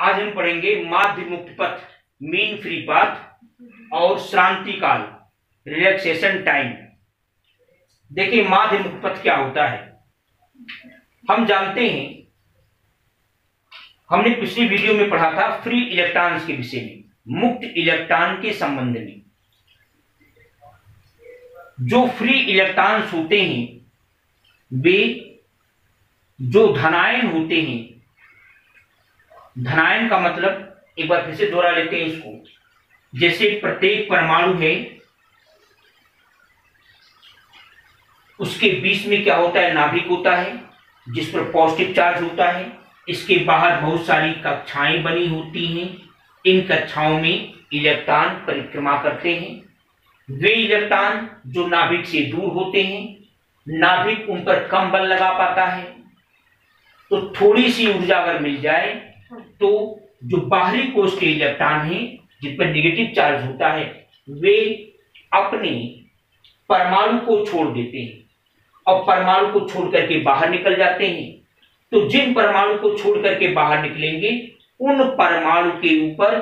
आज हम पढ़ेंगे माध्य मुक्त पथ, मीन फ्री पाथ और श्रांति काल, रिलैक्सेशन टाइम। देखिए माध्य मुक्त पथ क्या होता है। हम जानते हैं, हमने पिछली वीडियो में पढ़ा था फ्री इलेक्ट्रॉन्स के विषय में, मुक्त इलेक्ट्रॉन के संबंध में। जो फ्री इलेक्ट्रॉन्स होते हैं वे जो धनायन होते हैं, धनायन का मतलब एक बार फिर से दोहरा लेते हैं इसको। जैसे प्रत्येक परमाणु है, उसके बीच में क्या होता है, नाभिक होता है जिस पर पॉजिटिव चार्ज होता है। इसके बाहर बहुत सारी कक्षाएं बनी होती हैं। इन कक्षाओं में इलेक्ट्रॉन परिक्रमा करते हैं। वे इलेक्ट्रॉन जो नाभिक से दूर होते हैं, नाभिक उन पर कम बल लगा पाता है, तो थोड़ी सी ऊर्जा अगर मिल जाए तो जो बाहरी कोश के इलेक्ट्रॉन हैं जिन पर नेगेटिव चार्ज होता है, वे अपने परमाणु को छोड़ देते हैं और परमाणु को छोड़ करके बाहर निकल जाते हैं। तो जिन परमाणु को छोड़ करके बाहर निकलेंगे उन परमाणु के ऊपर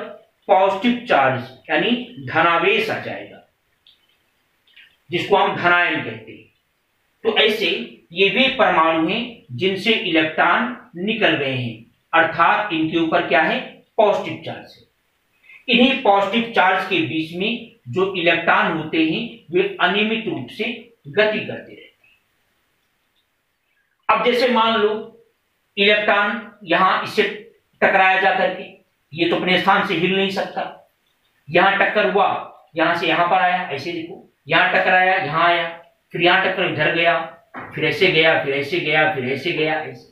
पॉजिटिव चार्ज यानी धनावेश आ जाएगा, जिसको हम धनायन कहते हैं। तो ऐसे ये वे परमाणु हैं जिनसे इलेक्ट्रॉन निकल गए हैं, अर्थात इनके ऊपर क्या है, पॉजिटिव चार्ज है। इन्हीं पॉजिटिव चार्ज के बीच में जो इलेक्ट्रॉन होते हैं वे अनियमित रूप से गति करते रहते हैं। अब जैसे मान लो इलेक्ट्रॉन यहां इससे टकराया जा करके, ये तो अपने स्थान से हिल नहीं सकता। यहां टक्कर हुआ, यहां से यहां पर आया, ऐसे देखो, यहां टकराया, यहां आया, फिर यहां टक्कर इधर गया, फिर ऐसे गया, फिर ऐसे गया, फिर ऐसे गया, ऐसे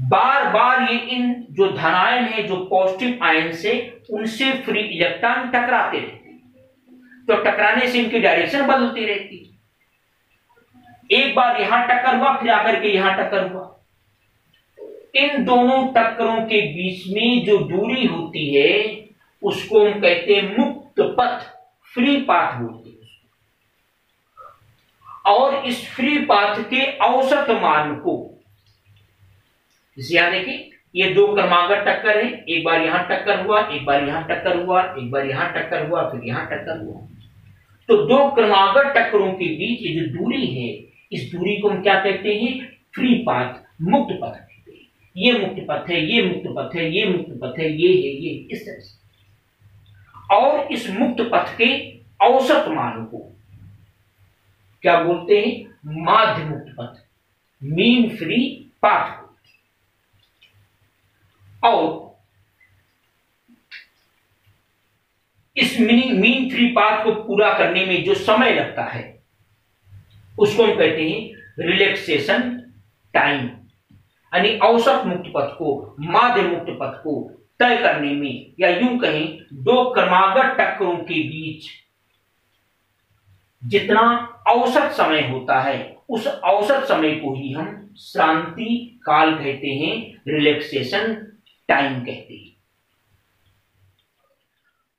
बार बार ये इन जो धनायन है, जो पॉजिटिव आयन से, उनसे फ्री इलेक्ट्रॉन टकराते रहते हैं। तो टकराने से इनकी डायरेक्शन बदलती रहती है। एक बार यहां टक्कर हुआ, फिर आकर के यहां टक्कर हुआ। इन दोनों टक्करों के बीच में जो दूरी होती है उसको हम कहते हैं मुक्त पथ, फ्री पाथ बोलते हैं। और इस फ्री पाथ के औसत मान को, यहां देखिए, ये दो क्रमागत टक्कर है। एक बार यहां टक्कर हुआ, एक बार यहां टक्कर हुआ, एक बार यहां टक्कर हुआ, फिर यहां टक्कर हुआ। तो दो क्रमागत टक्करों के बीच ये जो दूरी है, इस दूरी को हम क्या कहते हैं, फ्री पाथ, मुक्त पथ कहते हैं। ये मुक्त पथ है, ये मुक्त पथ है, ये मुक्त पथ है, ये है, ये इस तरह से। और इस मुक्त पथ के औसत मान को क्या बोलते हैं, माध्य मुक्त पथ, मीन फ्री पाथ। और इस मीन फ्री पाथ को पूरा करने में जो समय लगता है उसको हम कहते हैं रिलैक्सेशन टाइम। यानी औसत मुक्त पथ को, माध्य मुक्त पथ को तय करने में, या यूं कहें दो क्रमागत टक्करों के बीच जितना औसत समय होता है, उस औसत समय को ही हम श्रांति काल कहते हैं, रिलैक्सेशन टाइम कहते हैं।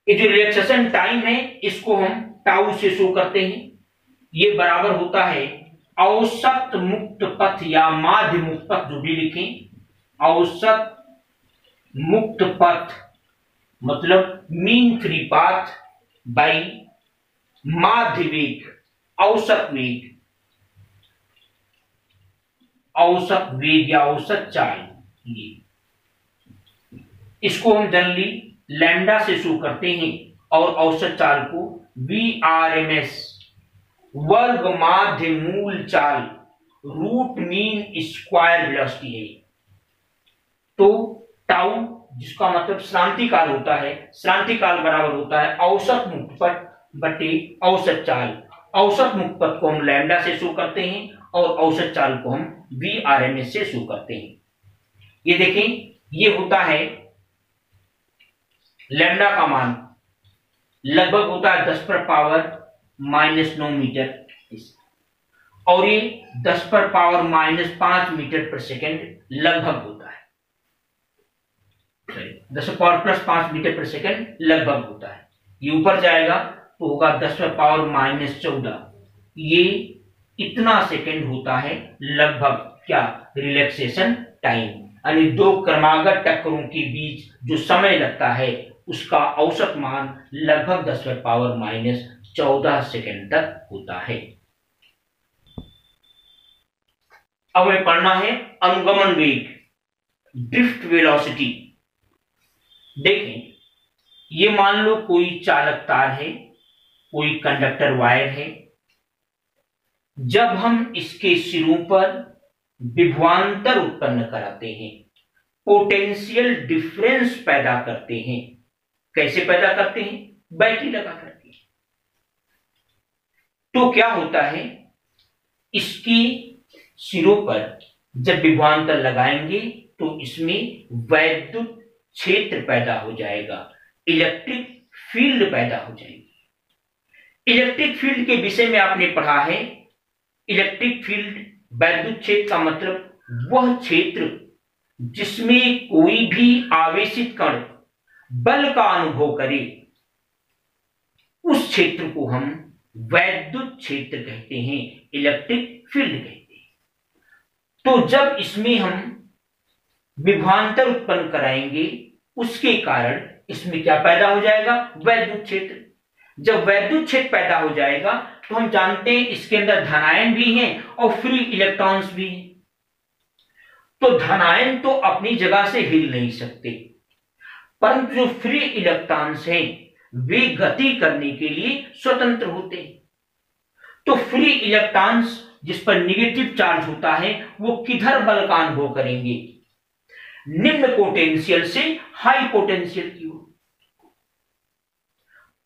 ये जो रिलैक्सेशन टाइम है इसको हम टाउ से शो करते हैं। ये बराबर होता है औसत मुक्त पथ या माध्य मुक्त पथ, जो भी लिखें। औसत मुक्त पथ मतलब मीन फ्री पाथ बाई माध्य वेग, औसत वेग, औसत वेग या औसत चाल। ये इसको हम जनरली लैम्डा से शो करते हैं और औसत चाल को VRMS, वर्ग माध्य मूल चाल, रूट मीन स्क्वायर वेलोसिटी है। तो टाउ, जिसका मतलब श्रांति काल होता है, श्रांति काल बराबर होता है औसत मुक्त पथ बटे औसत चाल। औसत मुक्त पथ को हम लैम्डा से शो करते हैं और औसत चाल को हम VRMS से शो करते हैं। ये देखें, ये होता है लैम्डा का मान लगभग होता है 10⁻⁻⁹ मीटर, और ये 10⁻⁻5 मीटर पर सेकेंड लगभग होता है। 10⁻+5 मीटर पर सेकेंड लगभग होता है। ये ऊपर जाएगा तो होगा 10⁻⁻14। ये इतना सेकेंड होता है लगभग क्या, रिलैक्सेशन टाइम। यानी दो क्रमागत टक्करों के बीच जो समय लगता है उसका औसत मान लगभग 10⁻⁻14 सेकंड तक होता है। अब हमें पढ़ना है अनुगमन वेग, ड्रिफ्ट वेलोसिटी। देखें, ये मान लो कोई चालक तार है, कोई कंडक्टर वायर है। जब हम इसके सिरों पर विभवांतर उत्पन्न कराते हैं, पोटेंशियल डिफरेंस पैदा करते हैं। कैसे पैदा करते हैं? बैटरी लगा करके। तो क्या होता है, इसकी सिरों पर जब विभवांतर लगाएंगे तो इसमें वैद्युत क्षेत्र पैदा हो जाएगा, इलेक्ट्रिक फील्ड पैदा हो जाएगी। इलेक्ट्रिक फील्ड के विषय में आपने पढ़ा है, इलेक्ट्रिक फील्ड वैद्युत क्षेत्र का मतलब वह क्षेत्र जिसमें कोई भी आवेशित कण बल का अनुभव करे, उस क्षेत्र को हम वैद्युत क्षेत्र कहते हैं, इलेक्ट्रिक फील्ड कहते हैं। तो जब इसमें हम विभवांतर उत्पन्न कराएंगे, उसके कारण इसमें क्या पैदा हो जाएगा? वैद्युत क्षेत्र। जब वैद्युत क्षेत्र पैदा हो जाएगा तो हम जानते हैं इसके अंदर धनायन भी हैं और फ्री इलेक्ट्रॉन्स भी हैं। तो धनायन तो अपनी जगह से हिल नहीं सकते, परंतु जो फ्री इलेक्ट्रॉन्स हैं वे गति करने के लिए स्वतंत्र होते हैं। तो फ्री इलेक्ट्रॉन्स जिस पर निगेटिव चार्ज होता है वो किधर बल का अनुभव करेंगे? निम्न पोटेंशियल से हाई पोटेंशियल की ओर।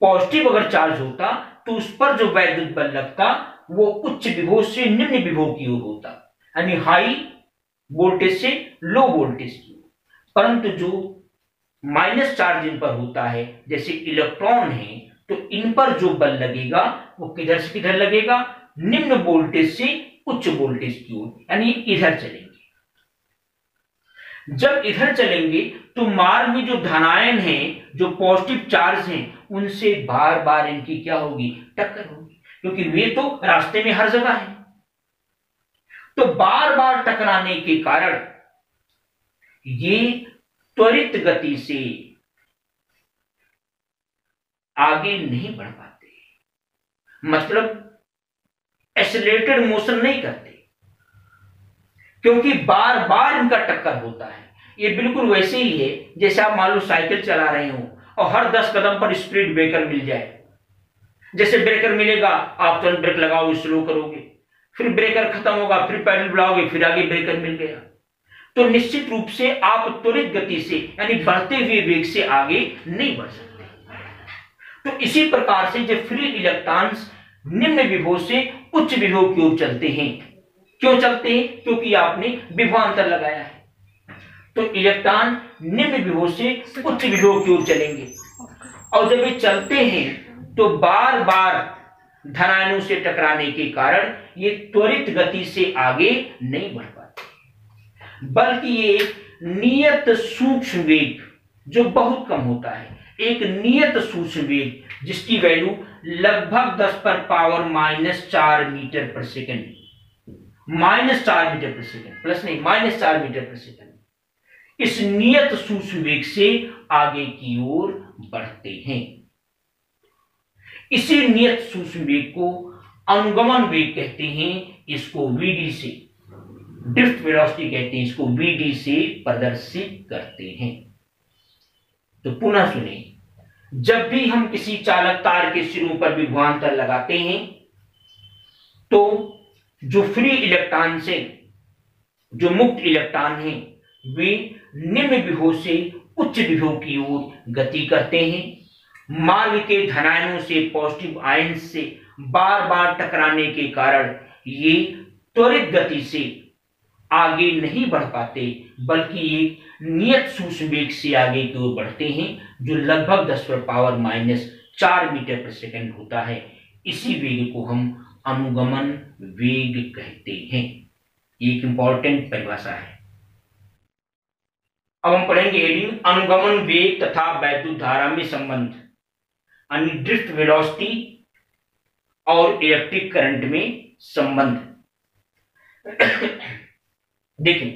पॉजिटिव अगर चार्ज होता तो उस पर जो वैद्युत बल लगता वो उच्च विभव से निम्न विभव की ओर होता, यानी हाई वोल्टेज से लो वोल्टेज की ओर। परंतु जो माइनस चार्ज इन पर होता है, जैसे इलेक्ट्रॉन है, तो इन पर जो बल लगेगा वो किधर से किधर लगेगा? निम्न वोल्टेज से उच्च वोल्टेज की ओर, यानी इधर चलेंगे। जब इधर चलेंगे तो मार्ग में जो धनायन है, जो पॉजिटिव चार्ज हैं, उनसे बार बार इनकी क्या होगी? टक्कर होगी, क्योंकि वे तो रास्ते में हर जगह है। तो बार बार टकराने के कारण ये त्वरित गति से आगे नहीं बढ़ पाते, मतलब एक्सेलरेटेड मोशन नहीं करते, क्योंकि बार बार इनका टक्कर होता है। ये बिल्कुल वैसे ही है जैसे आप मान लो साइकिल चला रहे हो और हर 10 कदम पर स्पीड ब्रेकर मिल जाए। जैसे ब्रेकर मिलेगा आप तुरंत ब्रेक लगाओगे, स्लो करोगे, फिर ब्रेकर खत्म होगा, फिर पैडल बढ़ाओगे, फिर आगे ब्रेकर मिल गया। तो निश्चित रूप से आप त्वरित गति से यानी बढ़ते हुए वेग से आगे नहीं बढ़ सकते। तो इसी प्रकार से जब फ्री इलेक्ट्रॉन्स निम्न विभव से उच्च विभव की ओर चलते हैं, क्यों चलते हैं? क्योंकि आपने विभवांतर लगाया है। तो इलेक्ट्रॉन निम्न विभव से उच्च विभव की ओर चलेंगे, और जब ये चलते हैं तो बार बार धनायनों से टकराने के कारण ये त्वरित गति से आगे नहीं बढ़ पाते, बल्कि ये नियत सूक्ष्म वेग जो बहुत कम होता है, एक नियत सूक्ष्म वेग जिसकी वैल्यू लगभग 10⁻⁻⁴ मीटर पर सेकंड, -4 मीटर पर सेकंड, प्लस नहीं -4 मीटर पर सेकंड, इस नियत सूक्ष्म वेग से आगे की ओर बढ़ते हैं। इसी नियत सूक्ष्म वेग को अनुगमन वेग कहते हैं, इसको वीडी से, ड्रिफ्ट वेलोसिटी कहते हैं, इसको वीडी से प्रदर्शित करते हैं। तो पुनः सुने, जब भी हम किसी चालक तार के सिरों पर विभवांतर लगाते हैं तो जो फ्री इलेक्ट्रॉन से, जो मुक्त इलेक्ट्रॉन हैं, वे निम्न विभव से उच्च विभव की ओर गति करते हैं। मार्ग के धनायनों से, पॉजिटिव आयन से बार बार टकराने के कारण ये त्वरित गति से आगे नहीं बढ़ पाते, बल्कि एक नियत सूक्ष्म वेग से आगे की ओर बढ़ते हैं, जो लगभग 10⁻⁻⁴ मीटर पर सेकंड होता है। इसी वेग को हम अनुगमन वेग कहते हैं। एक इंपॉर्टेंट परिभाषा है। अब हम पढ़ेंगे हेडिंग अनुगमन वेग तथा वैद्युत धारा में संबंध, यानी ड्रिफ्ट वेलोसिटी और इलेक्ट्रिक करंट में संबंध। देखिए,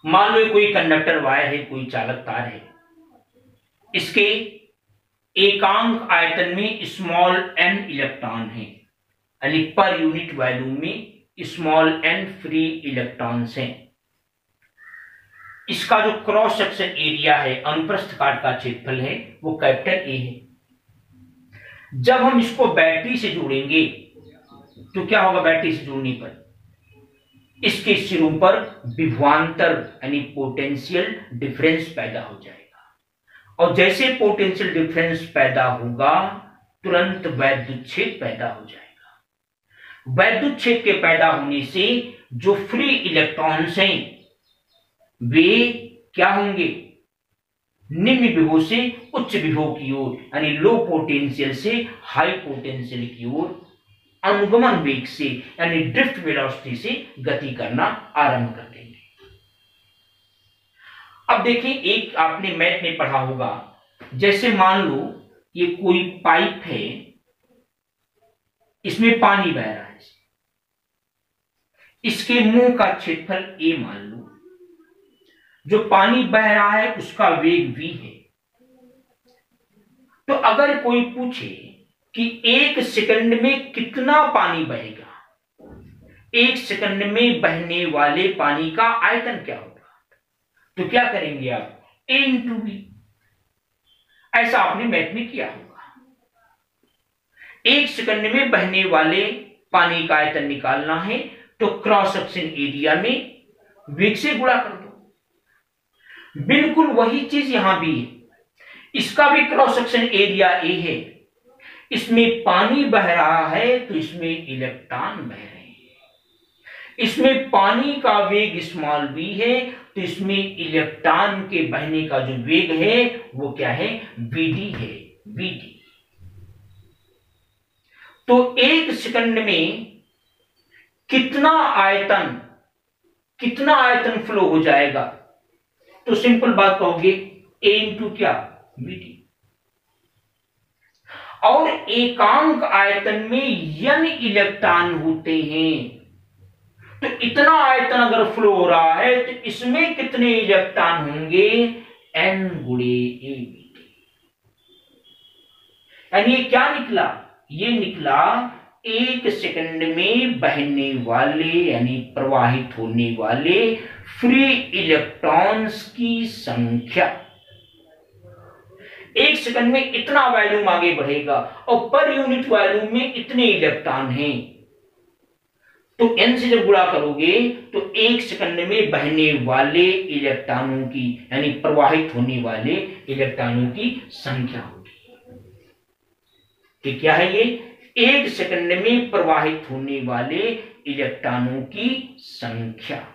मान लो कोई कंडक्टर वायर है, कोई चालक तार है, इसके एकांक आयतन में स्मॉल n इलेक्ट्रॉन है, यानी पर यूनिट वॉल्यूम में स्मॉल n फ्री इलेक्ट्रॉन्स हैं। इसका जो क्रॉस सेक्शन एरिया है, अनुप्रस्थ काट का क्षेत्रफल है, वो कैपिटल ए है। जब हम इसको बैटरी से जोड़ेंगे तो क्या होगा? बैटरी से जोड़ने पर इसके सिरों पर विभवांतर यानी पोटेंशियल डिफरेंस पैदा हो जाएगा, और जैसे पोटेंशियल डिफरेंस पैदा होगा तुरंत वैद्युत क्षेत्र पैदा हो जाएगा। वैद्युत क्षेत्र के पैदा होने से जो फ्री इलेक्ट्रॉन्स हैं वे क्या होंगे? निम्न विभव से उच्च विभव की ओर, यानी लो पोटेंशियल से हाई पोटेंशियल की ओर अनुगमन वेग से यानी ड्रिफ्ट वेलोसिटी से गति करना आरंभ कर देंगे। अब देखिए, एक आपने मैथ में पढ़ा होगा, जैसे मान लो ये कोई पाइप है, इसमें पानी बह रहा है, इसके मुंह का क्षेत्रफल a मान लो, जो पानी बह रहा है उसका वेग v है। तो अगर कोई पूछे कि 1 सेकंड में कितना पानी बहेगा, 1 सेकंड में बहने वाले पानी का आयतन क्या होगा, तो क्या करेंगे आप? a into b. ऐसा आपने मैथ में किया होगा। 1 सेकंड में बहने वाले पानी का आयतन निकालना है तो क्रॉस सेक्शन एरिया में वेग से गुणा कर दो। बिल्कुल वही चीज यहां भी है, इसका भी क्रॉस सेक्शन एरिया ए है, इसमें पानी बह रहा है तो इसमें इलेक्ट्रॉन बह रहे हैं, इसमें पानी का वेग स्मॉल v है तो इसमें इलेक्ट्रॉन के बहने का जो वेग है वो क्या है? vd है, vd। तो 1 सेकंड में कितना आयतन फ्लो हो जाएगा? तो सिंपल बात कहोगे a इंटू क्या? vd। और एकांक आयतन में n इलेक्ट्रॉन होते हैं, तो इतना आयतन अगर फ्लो हो रहा है तो इसमें कितने इलेक्ट्रॉन होंगे? n गुणे a vt। यानी ये क्या निकला? ये निकला 1 सेकंड में बहने वाले यानी प्रवाहित होने वाले फ्री इलेक्ट्रॉन्स की संख्या। 1 सेकंड में इतना वॉल्यूम आगे बढ़ेगा और पर यूनिट वॉल्यूम में इतने इलेक्ट्रॉन हैं, तो n से जब गुणा करोगे तो 1 सेकंड में बहने वाले इलेक्ट्रॉनों की यानी प्रवाहित होने वाले इलेक्ट्रॉनों की संख्या होगी। कि क्या है ये? 1 सेकंड में प्रवाहित होने वाले इलेक्ट्रॉनों की संख्या।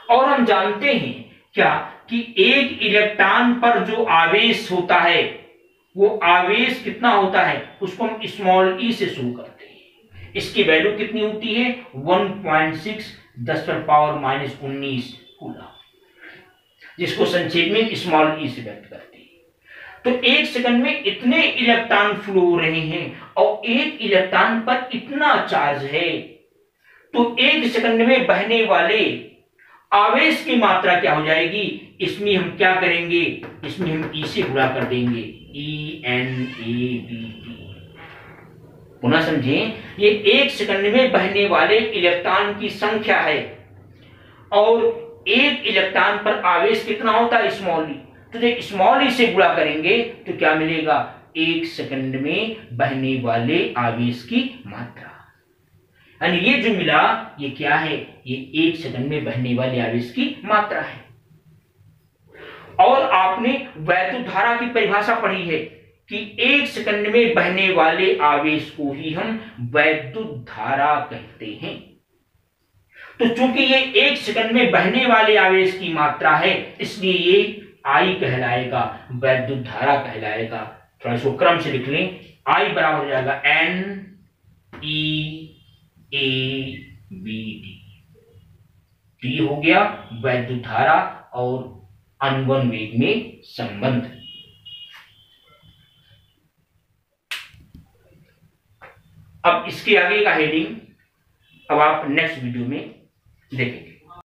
और हम जानते हैं क्या कि एक इलेक्ट्रॉन पर जो आवेश होता है वो आवेश कितना होता है, उसको हम स्मॉल ई से शो करते हैं। इसकी वैल्यू कितनी होती है? 1.6 10⁻⁻19 कूलम, जिसको संक्षेप में स्मॉल ई से व्यक्त करते हैं। तो 1 सेकंड में इतने इलेक्ट्रॉन फ्लो हो रहे हैं और एक इलेक्ट्रॉन पर इतना चार्ज है, तो 1 सेकंड में बहने वाले आवेश की मात्रा क्या हो जाएगी? इसमें हम क्या करेंगे? इसमें हम ई से गुणा कर देंगे, ENAVT। पुनः समझें, ये 1 सेकंड में बहने वाले इलेक्ट्रॉन की संख्या है और एक इलेक्ट्रॉन पर आवेश कितना होता है? स्मॉल ई। तो जब स्मॉल ई से गुणा करेंगे तो क्या मिलेगा? 1 सेकंड में बहने वाले आवेश की मात्रा। यानी ये जो मिला ये क्या है? ये 1 सेकंड में बहने वाले आवेश की मात्रा है। और आपने वैद्युत धारा की परिभाषा पढ़ी है कि 1 सेकंड में बहने वाले आवेश को ही हम वैद्युत धारा कहते हैं। तो चूंकि ये 1 सेकंड में बहने वाले आवेश की मात्रा है, इसलिए ये I कहलाएगा, वैद्युत धारा कहलाएगा। थोड़ा इसको क्रम से लिख लें। I बराबर हो जाएगा NEAVT। ये हो गया वैद्युत धारा और अनुगमन वेग में संबंध। अब इसके आगे का हेडिंग अब आप नेक्स्ट वीडियो में देखेंगे।